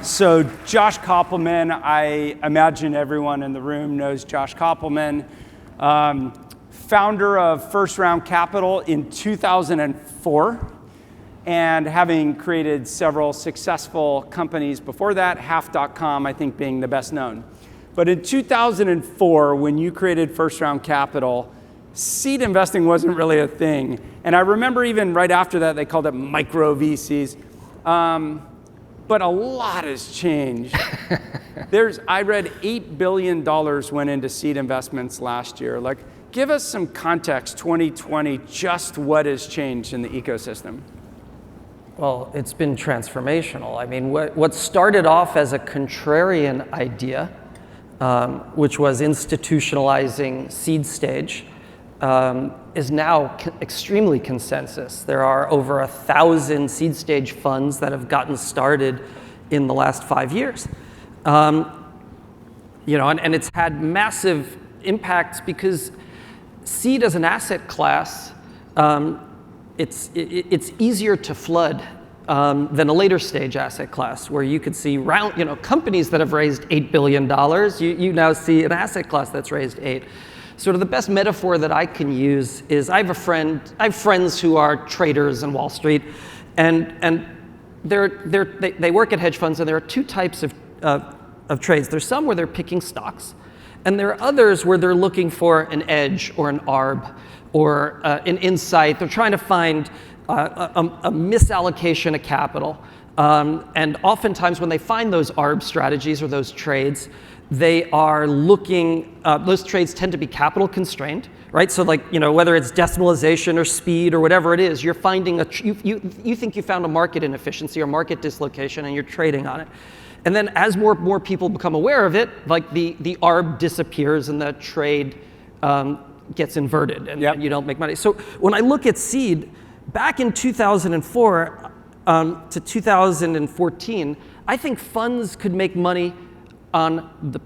So Josh Kopelman, I imagine everyone in the room knows Josh Kopelman, founder of First Round Capital in 2004, and having created several successful companies before that, Half.com, I think, being the best known. But in 2004, when you created First Round Capital, seed investing wasn't really a thing. And I remember even right after that, they called it micro VCs. But a lot has changed. I read $8 billion went into seed investments last year. Like, give us some context, 2020, just what has changed in the ecosystem. Well, it's been transformational. I mean, what started off as a contrarian idea, which was institutionalizing seed stage, is now extremely consensus. There are over 1,000 seed stage funds that have gotten started in the last 5 years. And it's had massive impacts because seed as an asset class, it's easier to flood than a later stage asset class, where you could see companies that have raised $8 billion. You now see an asset class that's raised $8 billion. Sort of the best metaphor that I can use is I have friends who are traders on Wall Street, and they work at hedge funds, and there are two types of trades. There's some where they're picking stocks, and there are others where they're looking for an edge or an arb or an insight. They're trying to find a misallocation of capital, and oftentimes when they find those arb strategies or those trades, they are looking, those trades tend to be capital constrained, right? So whether it's decimalization or speed or whatever it is, you're finding you think you found a market inefficiency or market dislocation and you're trading on it. And then as more people become aware of it, like the arb disappears and the trade gets inverted and you don't make money. So when I look at seed, back in 2004 to 2014, I think funds could make money on the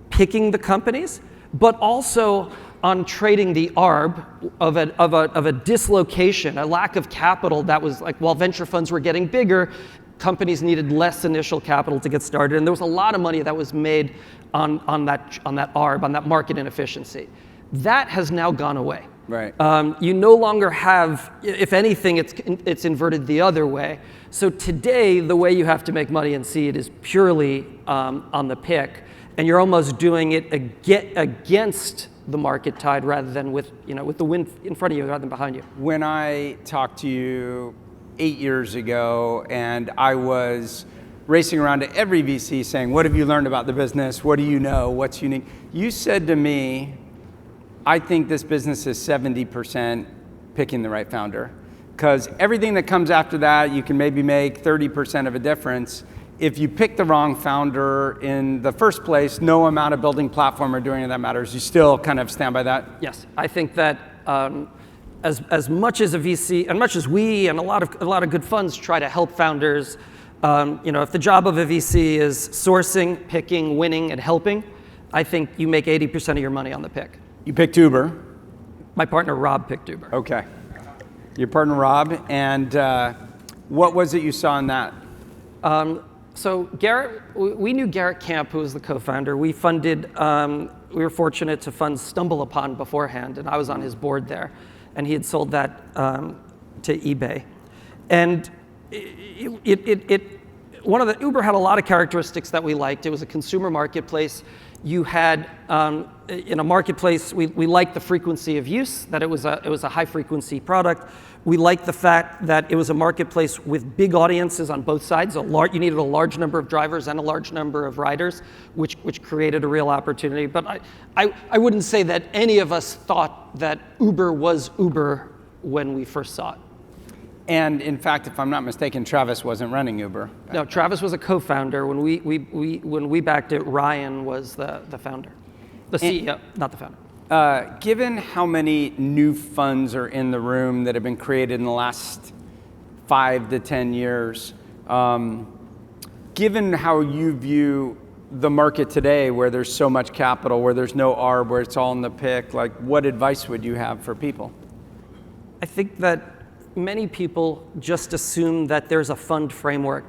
picking the companies, but also on trading the arb of a dislocation, a lack of capital that was like, while venture funds were getting bigger, companies needed less initial capital to get started, and there was a lot of money that was made on that arb, on that market inefficiency. That has now gone away. Right. You no longer have, if anything, it's inverted the other way. So today, the way you have to make money in seed is purely on the pick, and you're almost doing it against the market tide rather than with the wind in front of you rather than behind you. When I talked to you 8 years ago, and I was racing around to every VC saying, "What have you learned about the business? What do you know? What's unique?" You said to me, I think this business is 70% picking the right founder, because everything that comes after that, you can maybe make 30% of a difference. If you pick the wrong founder in the first place, no amount of building platform or doing that matters. You still kind of stand by that? Yes, I think that as much as a VC, and much as we and a lot of good funds try to help founders, if the job of a VC is sourcing, picking, winning, and helping, I think you make 80% of your money on the pick. You picked Uber. My partner Rob picked Uber. Okay. Your partner Rob, and what was it you saw in that? So Garrett, we knew Garrett Camp, who was the co-founder. We were fortunate to fund StumbleUpon beforehand, and I was on his board there, and he had sold that to eBay. And Uber had a lot of characteristics that we liked. It was a consumer marketplace. You had, in a marketplace, we liked the frequency of use, that it was a high frequency product. We liked the fact that it was a marketplace with big audiences on both sides. You needed a large number of drivers and a large number of riders, which created a real opportunity. But I wouldn't say that any of us thought that Uber was Uber when we first saw it. And in fact, if I'm not mistaken, Travis wasn't running Uber. No, Travis was a co-founder. When we backed it, Ryan was the founder, the CEO, not the founder. Given how many new funds are in the room that have been created in the last 5 to 10 years, given how you view the market today, where there's so much capital, where there's no arb, where it's all in the pick, like, what advice would you have for people? I think that many people just assume that there's a fund framework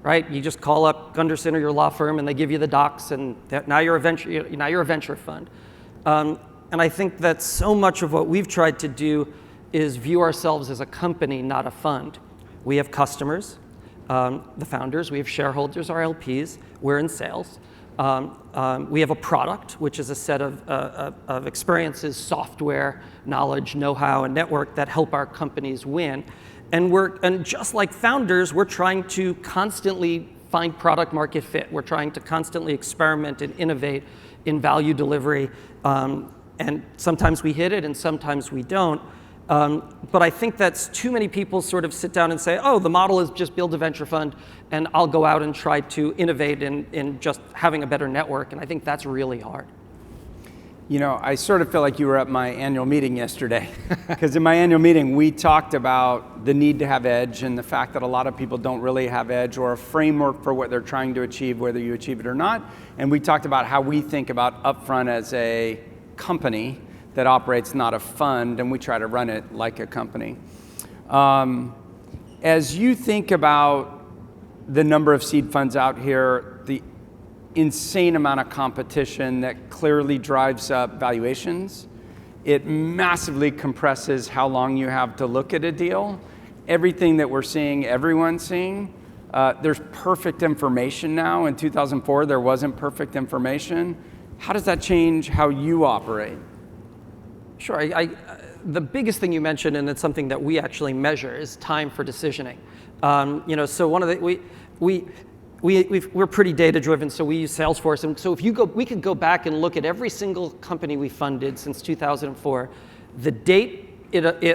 right? You just call up Gunderson or your law firm and they give you the docs, and now you're a venture fund. And I think that so much of what we've tried to do is view ourselves as a company, not a fund. We have customers, the founders, we have shareholders, our LPs, we're in sales. We have a product, which is a set of experiences, software, knowledge, know-how, and network that help our companies win. And just like founders, we're trying to constantly find product market fit. We're trying to constantly experiment and innovate in value delivery. And sometimes we hit it and sometimes we don't. But I think that's too many people sort of sit down and say, oh, the model is just build a venture fund and I'll go out and try to innovate in just having a better network. And I think that's really hard. You know, I sort of feel like you were at my annual meeting yesterday, because in my annual meeting, we talked about the need to have edge and the fact that a lot of people don't really have edge or a framework for what they're trying to achieve, whether you achieve it or not. And we talked about how we think about Upfront as a company that operates, not a fund, and we try to run it like a company. As you think about the number of seed funds out here, the insane amount of competition that clearly drives up valuations, it massively compresses how long you have to look at a deal. Everything that we're seeing, everyone's seeing, there's perfect information now. In 2004, there wasn't perfect information. How does that change how you operate? Sure. The biggest thing you mentioned, and it's something that we actually measure, is time for decisioning. So one of the we're pretty data driven, so we use Salesforce. And so we could go back and look at every single company we funded since 2004, the date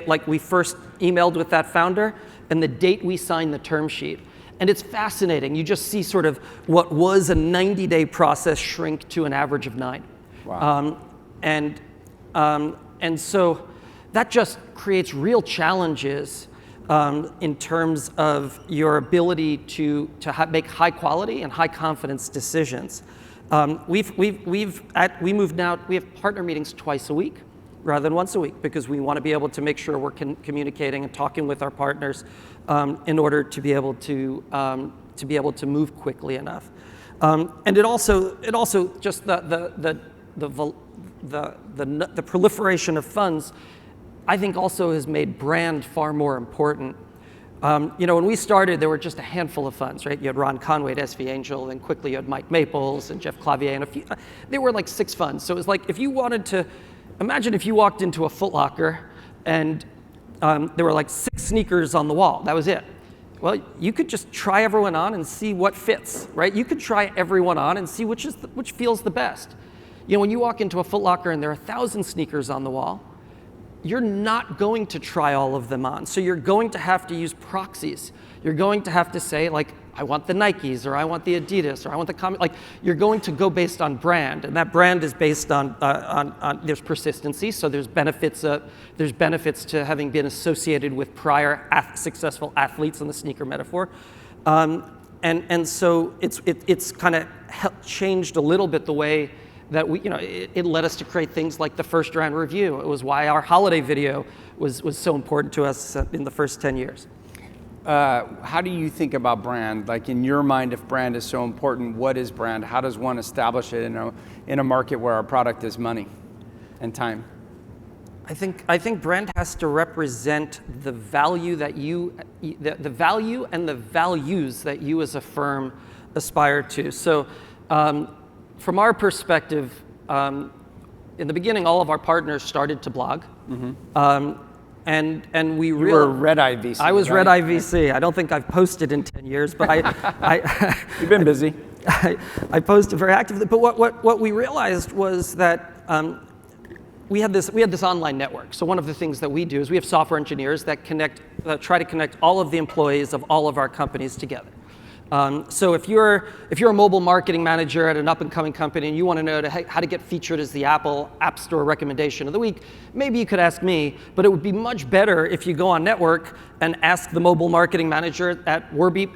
like we first emailed with that founder, and the date we signed the term sheet. And it's fascinating. You just see sort of what was a 90-day process shrink to an average of 9. Wow. And so that just creates real challenges in terms of your ability to make high quality and high confidence decisions. We moved now, we have partner meetings twice a week rather than once a week, because we want to be able to make sure we're communicating and talking with our partners in order to be able to move quickly enough. And it also just the proliferation of funds, I think, also has made brand far more important. When we started, there were just a handful of funds, right? You had Ron Conway at SV Angel, and quickly you had Mike Maples and Jeff Clavier, and a few. There were like 6 funds. So it was like, if you wanted to, imagine if you walked into a Foot Locker and there were like 6 sneakers on the wall. That was it. Well, you could just try everyone on and see what fits, right? You could try everyone on and see which feels the best. When you walk into a Foot Locker and there are 1,000 sneakers on the wall, you're not going to try all of them on. So you're going to have to use proxies. You're going to have to say, like, I want the Nikes, or I want the Adidas, or I want the like, you're going to go based on brand, and that brand is based on there's persistency, so there's benefits to having been associated with prior successful athletes in the sneaker metaphor. And so it's kind of changed a little bit the way that it led us to create things like the first round review. It was why our holiday video was so important to us in the first 10 years. How do you think about brand? Like, in your mind, if brand is so important, what is brand? How does one establish it in a market where our product is money and time? I think brand has to represent the value that the value and the values that you as a firm aspire to. So, from our perspective, in the beginning, all of our partners started to blog. Mm-hmm. And we really... You were Red Eye VC, I was right? Red Eye VC. I don't think I've posted in 10 years, but You've been busy. I posted very actively. But what we realized was that we had this online network. So one of the things that we do is we have software engineers that try to connect all of the employees of all of our companies together. So if you're a mobile marketing manager at an up-and-coming company and you want to know how to get featured as the Apple App Store recommendation of the week, maybe you could ask me, but it would be much better if you go on Network and ask the mobile marketing manager at Warby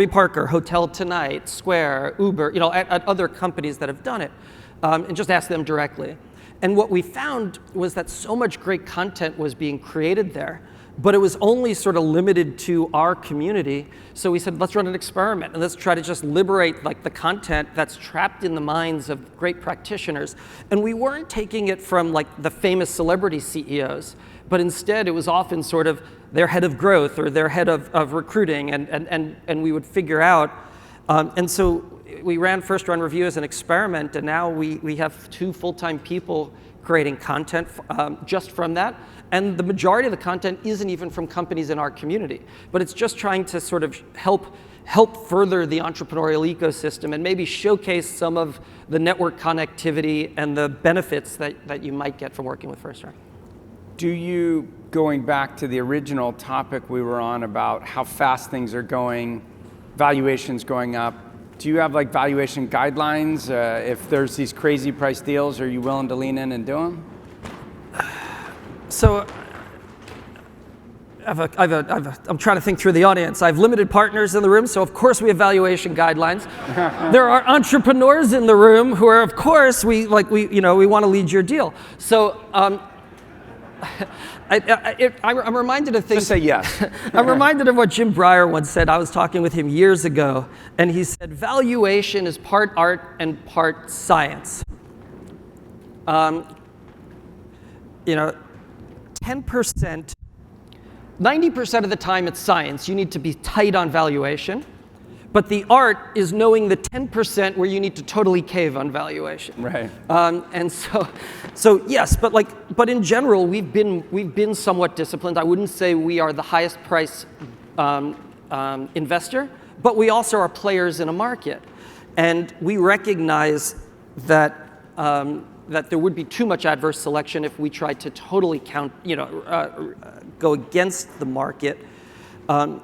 Parker, Hotel Tonight, Square, Uber, at other companies that have done it, and just ask them directly. And what we found was that so much great content was being created there but it was only sort of limited to our community. So we said, let's run an experiment and let's try to just liberate like the content that's trapped in the minds of great practitioners. And we weren't taking it from like the famous celebrity CEOs, but instead it was often sort of their head of growth or their head of recruiting, and we would figure out. And so we ran First Run Review as an experiment, and now we have 2 full-time people creating content just from that. And the majority of the content isn't even from companies in our community, but it's just trying to sort of help further the entrepreneurial ecosystem and maybe showcase some of the network connectivity and the benefits that you might get from working with First Run. Do you, going back to the original topic we were on about how fast things are going, valuations going up, do you have like valuation guidelines? If there's these crazy price deals, are you willing to lean in and do them? So I'm trying to think through the audience. I have limited partners in the room, so of course we have valuation guidelines. There are entrepreneurs in the room who are, of course, we want to lead your deal. So I'm reminded of things. Just say yes. I'm reminded of what Jim Breyer once said. I was talking with him years ago, and he said, valuation is part art and part science. 10%, 90% of the time it's science. You need to be tight on valuation. But the art is knowing the 10% where you need to totally cave on valuation. Right. And so yes, but in general, we've been somewhat disciplined. I wouldn't say we are the highest price investor, but we also are players in a market, and we recognize that that there would be too much adverse selection if we tried to totally go against the market. The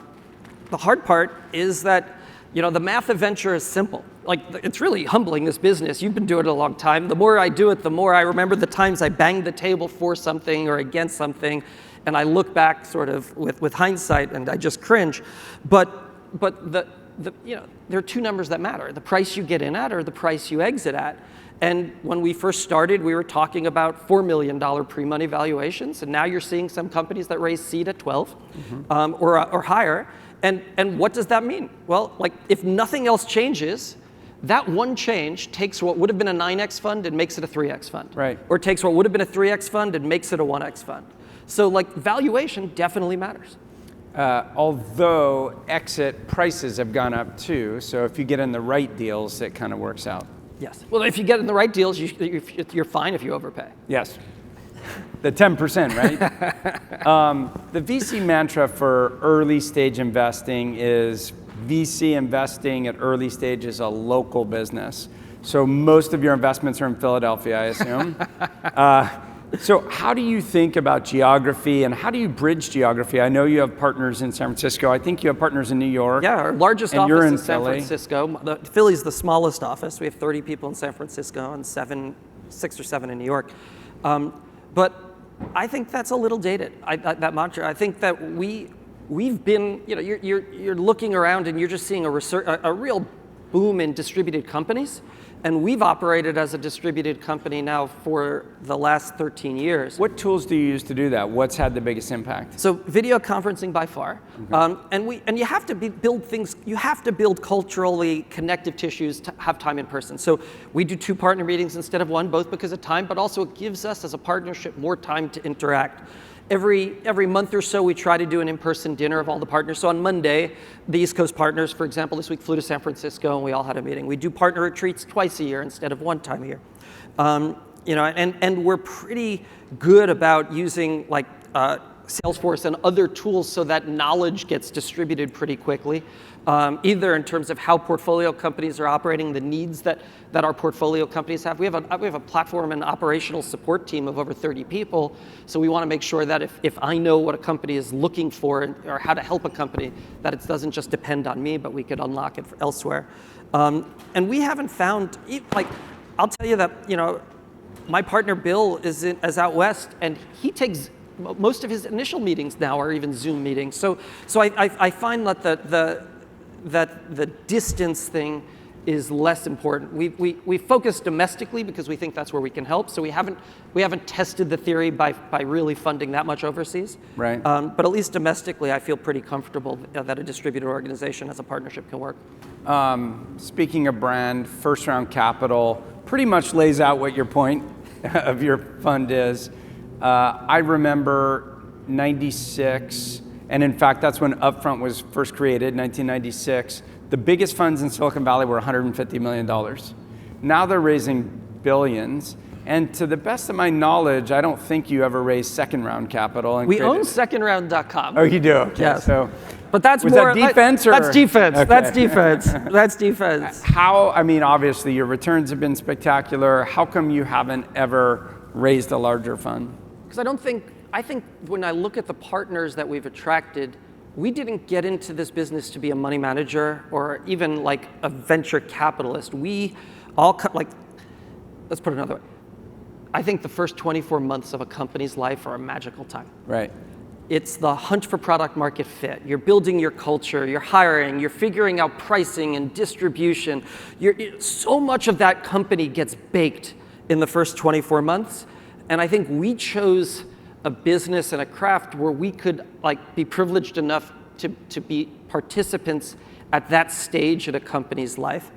hard part is that the math of venture is simple. Like, it's really humbling, this business. You've been doing it a long time. The more I do it, the more I remember the times I banged the table for something or against something, and I look back sort of with hindsight and I just cringe. But there are 2 numbers that matter: the price you get in at or the price you exit at. And when we first started, we were talking about $4 million pre-money valuations, and now you're seeing some companies that raise seed at 12 or higher. And what does that mean? Well, like, if nothing else changes, that one change takes what would have been a 9x fund and makes it a 3x fund. Right. Or takes what would have been a 3x fund and makes it a 1x fund. So like, valuation definitely matters. Although exit prices have gone up too, so if you get in the right deals, it kind of works out. Yes. Well, if you get in the right deals, you're fine if you overpay. Yes. The 10%, right? The VC mantra for early stage investing is VC investing at early stage is a local business. So most of your investments are in Philadelphia, I assume. So how do you think about geography, and how do you bridge geography? I know you have partners in San Francisco. I think you have partners in New York. Yeah, our largest office you're in is San Francisco. Philly's the smallest office. We have 30 people in San Francisco and 6 or 7 in New York. But I think that's a little dated, that mantra. I think that we've been, you're looking around and you're just seeing a real boom in distributed companies. And we've operated as a distributed company now for the last 13 years. What tools do you use to do that? What's had the biggest impact? So video conferencing by far. Okay. And you have to build things, you have to build culturally connective tissues to have time in person. So we do 2 partner meetings instead of 1, both because of time, but also it gives us as a partnership more time to interact. Every month or so, we try to do an in-person dinner of all the partners. So on Monday, the East Coast partners, for example, this week flew to San Francisco, and we all had a meeting. We do partner retreats twice a year instead of 1 time a year. And we're pretty good about using like Salesforce and other tools so that knowledge gets distributed pretty quickly, either in terms of how portfolio companies are operating, the needs that our portfolio companies have. We have a platform and operational support team of over 30 people, so we want to make sure that if I know what a company is looking for or how to help a company, that it doesn't just depend on me, but we could unlock it elsewhere. And we haven't found, like, I'll tell you that, my partner Bill is out west, and he takes most of his initial meetings now are even Zoom meetings. So I find that the distance thing is less important. We focus domestically because we think that's where we can help. So we haven't tested the theory by really funding that much overseas. Right. But at least domestically, I feel pretty comfortable that a distributed organization as a partnership can work. Speaking of brand, first round capital pretty much lays out what your point of your fund is. I remember 96, and in fact, that's when Upfront was first created, 1996. The biggest funds in Silicon Valley were $150 million. Now they're raising billions. And to the best of my knowledge, I don't think you ever raised second round capital. And we own secondround.com. Oh, you do? Okay. Yes. So, but that's was more that defense or? That's defense. Okay. That's defense. That's defense. How, I mean, obviously your returns have been spectacular. How come you haven't ever raised a larger fund? Because I think when I look at the partners that we've attracted, we didn't get into this business to be a money manager or even like a venture capitalist. We all, let's put it another way. I think the first 24 months of a company's life are a magical time. Right. It's the hunt for product market fit. You're building your culture, you're hiring, you're figuring out pricing and distribution. So much of that company gets baked in the first 24 months. And I think we chose a business and a craft where we could be privileged enough to be participants at that stage in a company's life.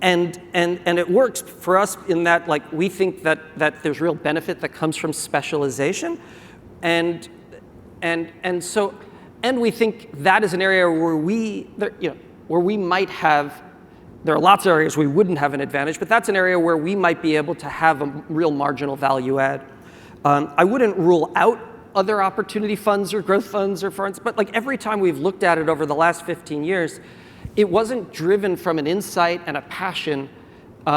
And it works for us in that we think that there's real benefit that comes from specialization. And we think that is an area where we might have, there are lots of areas we wouldn't have an advantage, but that's an area where we might be able to have a real marginal value add. I wouldn't rule out other opportunity funds or growth funds or funds, but every time we've looked at it over the last 15 years, it wasn't driven from an insight and a passion. We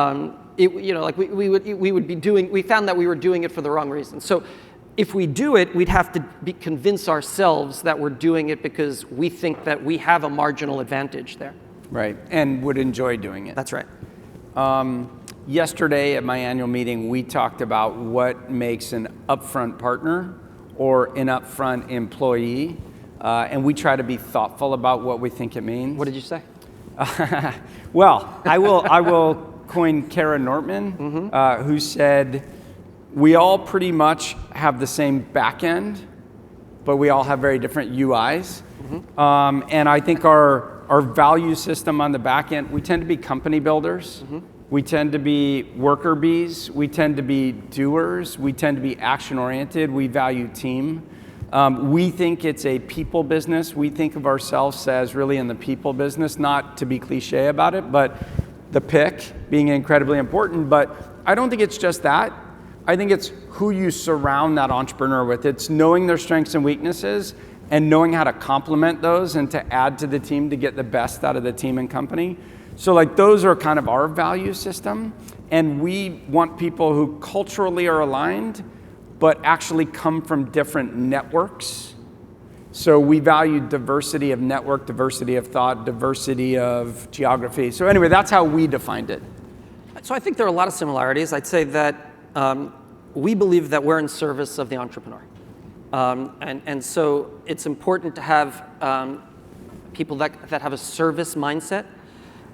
found that we were doing it for the wrong reason. So if we do it, we'd have to convince ourselves that we're doing it because we think that we have a marginal advantage there. Right, and would enjoy doing it. That's right. Yesterday at my annual meeting, we talked about what makes an upfront partner or an upfront employee, and we try to be thoughtful about what we think it means. What did you say? Well, I will coin Kara Nortman, who said, we all pretty much have the same back end, but we all have very different UIs. And I think our value system on the back end, we tend to be company builders. We tend to be worker bees. We tend to be doers. We tend to be action oriented. We value team. We think it's a people business. We think of ourselves as really in the people business, not to be cliche about it, but the pick being incredibly important. But I don't think it's just that. I think it's who you surround that entrepreneur with. It's knowing their strengths and weaknesses and knowing how to complement those and to add to the team to get the best out of the team and company. So those are kind of our value system. And we want people who culturally are aligned, but actually come from different networks. So we value diversity of network, diversity of thought, diversity of geography. So anyway, that's how we defined it. So I think there are a lot of similarities. I'd say that we believe that we're in service of the entrepreneur. And so it's important to have people that have a service mindset.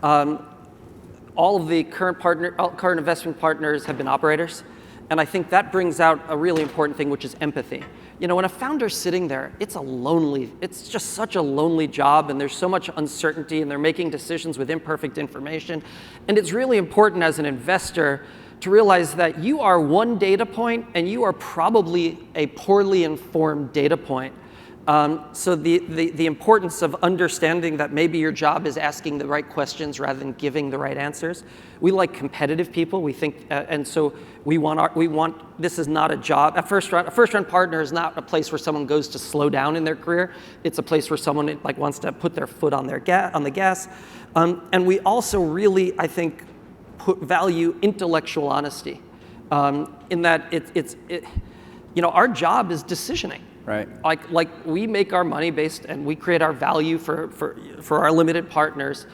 All of the current investment partners have been operators. And I think that brings out a really important thing, which is empathy. When a founder's sitting there, it's just such a lonely job, and there's so much uncertainty, and they're making decisions with imperfect information. And it's really important as an investor to realize that you are one data point, and you are probably a poorly informed data point. So the importance of understanding that maybe your job is asking the right questions rather than giving the right answers. We like competitive people. We think, and so we want. This is not a job. A first round partner is not a place where someone goes to slow down in their career. It's a place where someone wants to put their foot on the gas. And we also really, I think, value intellectual honesty, in that our job is decisioning. Right. Like we make our money based, and we create our value for our limited partners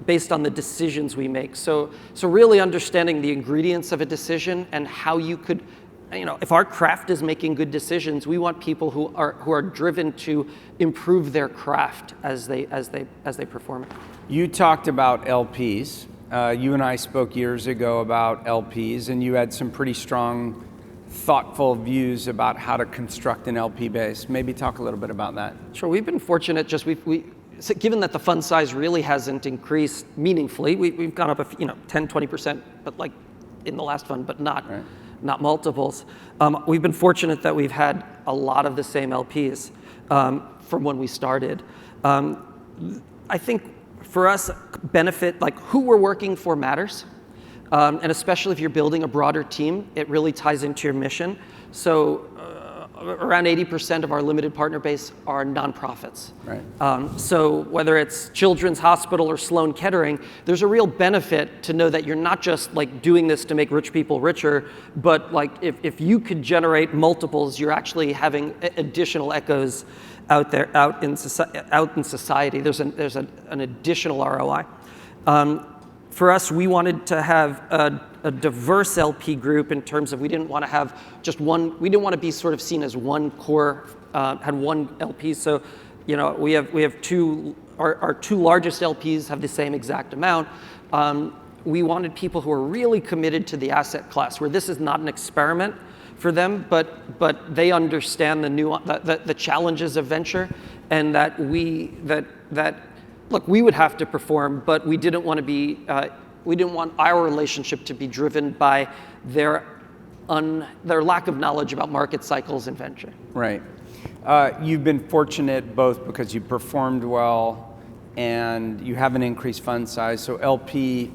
based on the decisions we make. So really understanding the ingredients of a decision and how you could, if our craft is making good decisions, we want people who are driven to improve their craft as they perform it. You talked about LPs, You and I spoke years ago about LPs, and you had some pretty strong, thoughtful views about how to construct an LP base. Maybe talk a little bit about that. Sure, we've been fortunate. So given that the fund size really hasn't increased meaningfully, we've gone up 10, 20%, but like in the last fund, but not multiples. We've been fortunate that we've had a lot of the same LPs from when we started. I think for us, benefit, like who we're working for matters. And especially if you're building a broader team, it really ties into your mission. So around 80% of our limited partner base are nonprofits. Right. So whether it's Children's Hospital or Sloan Kettering, there's a real benefit to know that you're not just like doing this to make rich people richer, but like if you could generate multiples, you're actually having additional echoes out there, out in society. There's an additional ROI. For us, we wanted to have a diverse LP group in terms of we didn't want to have just one. We didn't want to be sort of seen as one core, had one LP. So, we have two. Our two largest LPs have the same exact amount. We wanted people who are really committed to the asset class, where this is not an experiment for them, but they understand the challenges of venture, and that look, we would have to perform, but we didn't want to be. We didn't want our relationship to be driven by their lack of knowledge about market cycles and venture. Right. You've been fortunate both because you performed well and you have an increased fund size. So LP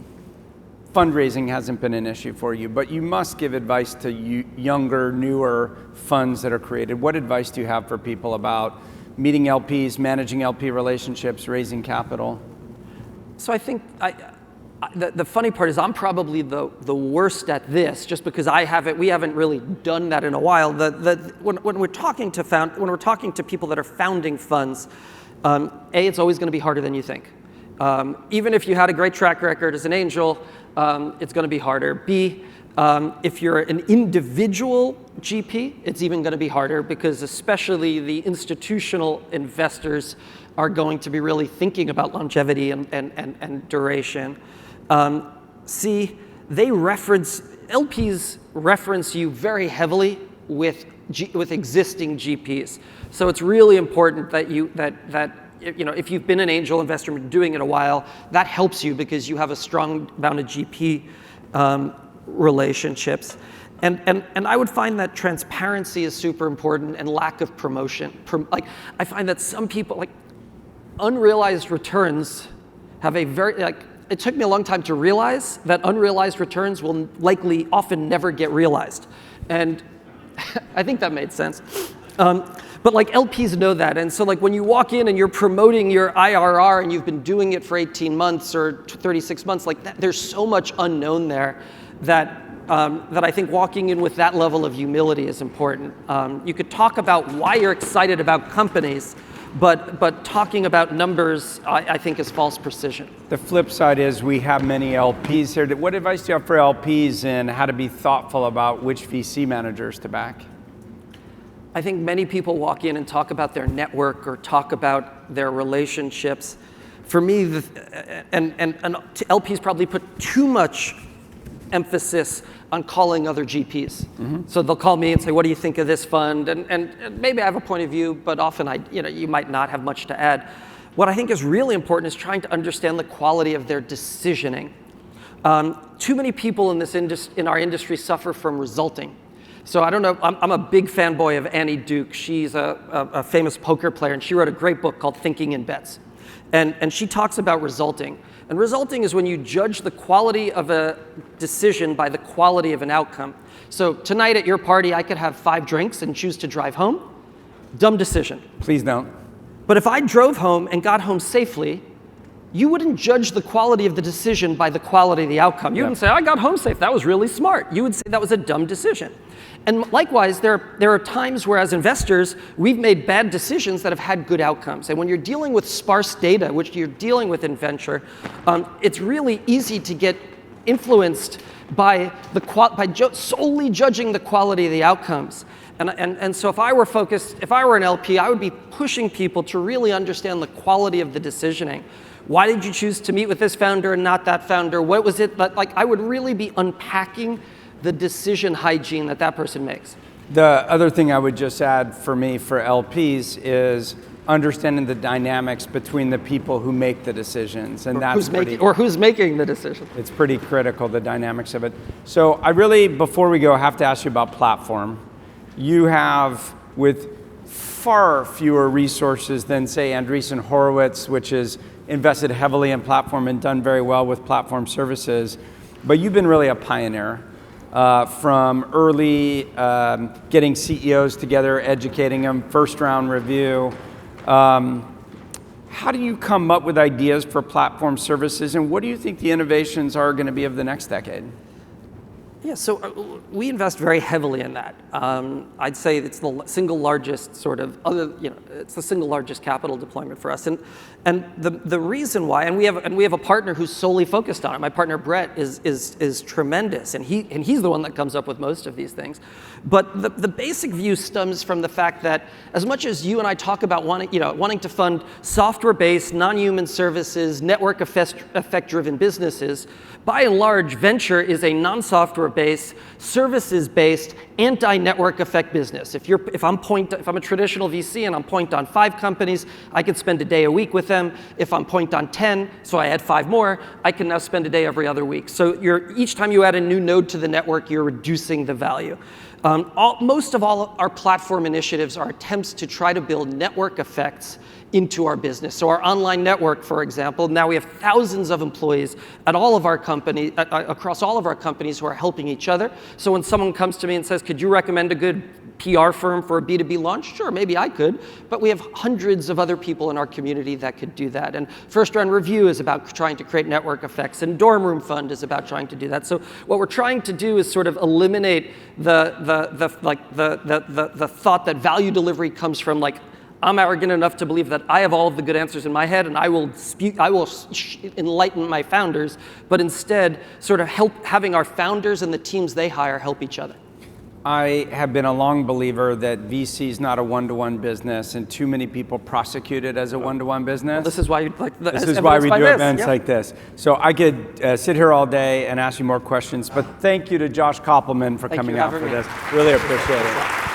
fundraising hasn't been an issue for you, but you must give advice to younger, newer funds that are created. What advice do you have for people about meeting LPs, managing LP relationships, raising capital? So I think the funny part is I'm probably the worst at this, just because we haven't really done that in a while. When we're talking to people that are founding funds, it's always going to be harder than you think. Even if you had a great track record as an angel, it's going to be harder. B, if you're an individual GP, it's even going to be harder, because especially the institutional investors are going to be really thinking about longevity and duration. C, LPs reference you very heavily with existing GPs. So it's really important that if you've been an angel investor and been doing it a while, that helps you because you have a strong amount of GP relationships. And I would find that transparency is super important, and lack of promotion. I find that some people, unrealized returns have a very, it took me a long time to realize that unrealized returns will likely often never get realized. And I think that made sense. But LPs know that. And so when you walk in and you're promoting your IRR and you've been doing it for 18 months or 36 months, there's so much unknown there that I think walking in with that level of humility is important. You could talk about why you're excited about companies, but talking about numbers, I think, is false precision. The flip side is we have many LPs here. What advice do you have for LPs in how to be thoughtful about which VC managers to back? I think many people walk in and talk about their network or talk about their relationships. For me, and LPs probably put too much emphasis on calling other GPs. Mm-hmm. So they'll call me and say, what do you think of this fund? And maybe I have a point of view, but often you might not have much to add. What I think is really important is trying to understand the quality of their decisioning. Too many people in our industry suffer from resulting. So I don't know, I'm a big fanboy of Annie Duke. She's a famous poker player, and she wrote a great book called Thinking in Bets. And she talks about resulting. And resulting is when you judge the quality of a decision by the quality of an outcome. So tonight at your party, I could have 5 drinks and choose to drive home. Dumb decision. Please don't. But if I drove home and got home safely, you wouldn't judge the quality of the decision by the quality of the outcome. You wouldn't say, I got home safe, that was really smart. You would say that was a dumb decision. And likewise, there are times where as investors, we've made bad decisions that have had good outcomes. And when you're dealing with sparse data, which you're dealing with in venture, it's really easy to get influenced by solely judging the quality of the outcomes. And so if I were an LP, I would be pushing people to really understand the quality of the decisioning. why did you choose to meet with this founder and not that founder? What was it that, like, I would really be unpacking the decision hygiene that that person makes. The other thing I would just add for me, for LPs, is understanding the dynamics between the people who make the decisions, and who's making the decision. It's pretty critical, the dynamics of it. So I really, before we go, have to ask you about platform. You have, with far fewer resources than, say, Andreessen Horowitz, which has invested heavily in platform and done very well with platform services, but you've been really a pioneer. From early getting CEOs together, educating them, first round review. How do you come up with ideas for platform services, and what do you think the innovations are going to be of the next decade? Yeah, so we invest very heavily in that. I'd say it's the single largest sort of it's the single largest capital deployment for us. And the reason why, and we have a partner who's solely focused on it. My partner Brett is tremendous, and he's the one that comes up with most of these things. But the basic view stems from the fact that as much as you and I talk about wanting to fund software-based, non-human services, network effect-driven businesses, by and large, venture is a non-software-based, services-based, anti-network effect business. If I'm a traditional VC and I'm point on 5 companies, I could spend a day a week with them. If I'm point on 10, so I add 5 more, I can now spend a day every other week. So each time you add a new node to the network, you're reducing the value. Most of all our platform initiatives are attempts to try to build network effects into our business. So our online network, for example, now we have thousands of employees at all of our companies, across all of our companies who are helping each other. So when someone comes to me and says, could you recommend a good PR firm for a B2B launch? Sure, maybe I could, but we have hundreds of other people in our community that could do that. And First Round Review is about trying to create network effects, and Dorm Room Fund is about trying to do that. So what we're trying to do is sort of eliminate the thought that value delivery comes from, like, I'm arrogant enough to believe that I have all of the good answers in my head and I will enlighten my founders, but instead sort of having our founders and the teams they hire help each other. I have been a long believer that VC is not a one-to-one business, and too many people prosecute it as a one-to-one business. Well, this is why this is why we do events like this. So I could sit here all day and ask you more questions, but thank you to Josh Kopelman for coming out for this. Really appreciate it.